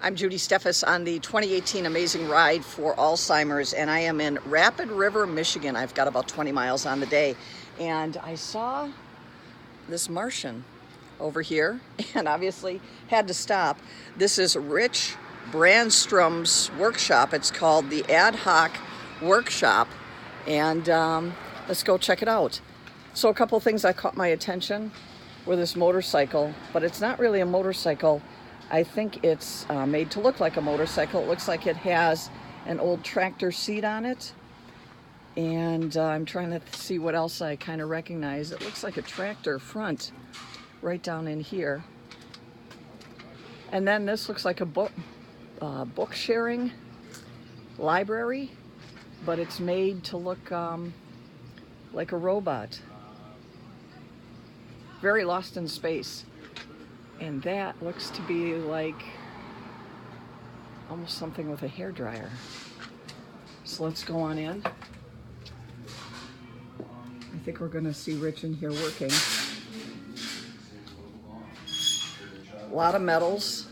I'm Judy Steffes on the 2018 Amazing Ride for Alzheimer's, and I am in Rapid River, Michigan. I've got about 20 miles on the day, and I saw this Martian over here, and obviously had to stop. This is Rich Brandstrom's workshop. It's called the adhocWORKshop, and let's go check it out. So a couple things that caught my attention with this motorcycle, but it's not really a motorcycle. I think it's made to look like a motorcycle. It looks like it has an old tractor seat on it. And I'm trying to see what else I kind of recognize. It looks like a tractor front right down in here. And then this looks like a book sharing library, but it's made to look like a robot. Very lost in space. And that looks to be like almost something with a hairdryer. So let's go on in. I think we're gonna see Rich in here working. A lot of metals.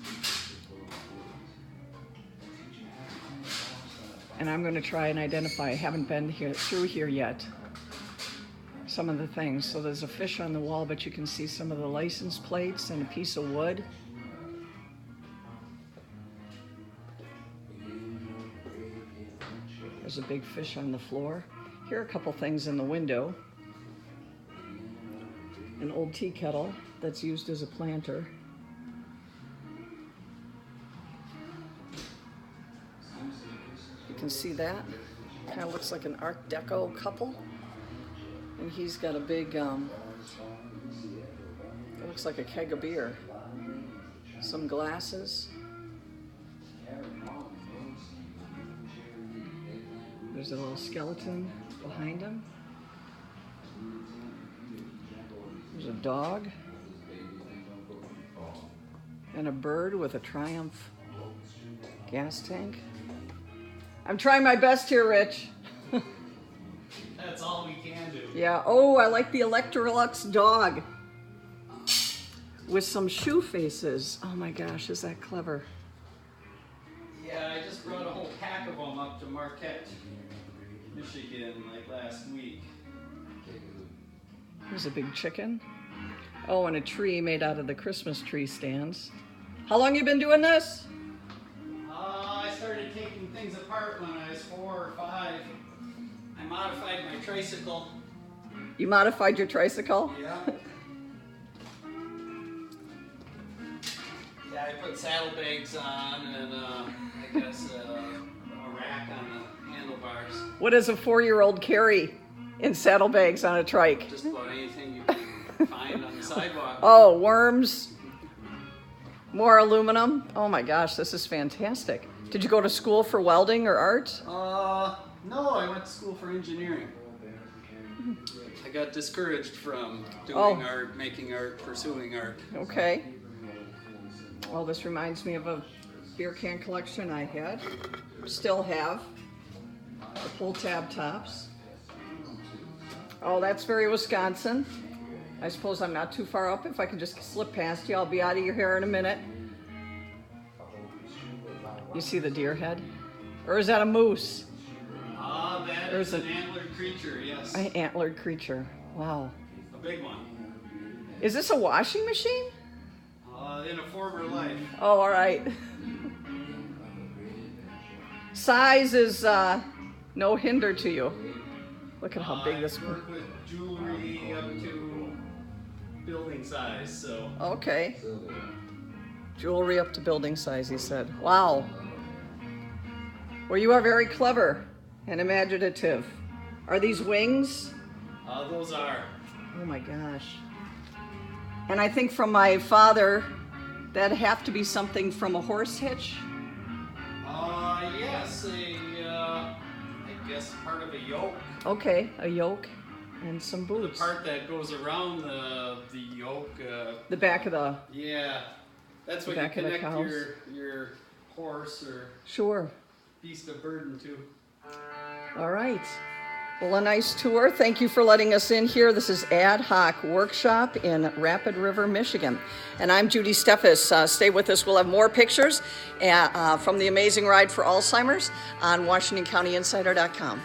And I'm gonna try and identify, I haven't been through here yet, some of the things. So there's a fish on the wall, but you can see some of the license plates and a piece of wood. There's a big fish on the floor. Here are a couple things in the window. An old tea kettle that's used as a planter. You can see that. Kind of looks like an Art Deco couple. And he's got a big, it looks like a keg of beer. Some glasses. There's a little skeleton behind him. There's a dog. And a bird with a Triumph gas tank. I'm trying my best here, Rich. That's all we can do. Yeah, oh, I like the Electrolux dog with some shoe faces. Oh my gosh, is that clever? Yeah, I just brought a whole pack of them up to Marquette, Michigan, like last week. There's a big chicken. Oh, and a tree made out of the Christmas tree stands. How long you been doing this? I started taking things apart when I was 4 or 5. I modified my tricycle. You modified your tricycle? Yeah. Yeah, I put saddlebags on and I guess a rack on the handlebars. What does a 4-year-old carry in saddlebags on a trike? Just about anything you can find on the sidewalk. Oh, worms. More aluminum. Oh my gosh, this is fantastic. Did you go to school for welding or art? No, I went to school for engineering. I got discouraged from doing art, making art, pursuing art. Okay. Well, this reminds me of a beer can collection I had, still have. The pull tab tops. Oh, that's very Wisconsin. I suppose I'm not too far up. If I can just slip past you, I'll be out of your hair in a minute. You see the deer head? Or is that a moose? That is an antlered creature, yes. An antlered creature. Wow. A big one. Is this a washing machine? In a former life. Oh, all right. Size is no hinder to you. Look at how big this I work with jewelry up to building size, so. Okay. Jewelry up to building size, he said. Wow. Well, you are very clever and imaginative. Are these wings? Those are. Oh my gosh. And I think from my father, that'd have to be something from a horse hitch? Yes, I guess part of a yoke. Okay, a yoke and some boots. The part that goes around the yoke. The back of the... Yeah, that's what you connect your horse or sure. beast of burden to. All right. Well, a nice tour. Thank you for letting us in here. This is Ad Hoc Workshop in Rapid River, Michigan. And I'm Judy Steffes. Stay with us. We'll have more pictures from the amazing ride for Alzheimer's on WashingtonCountyInsider.com.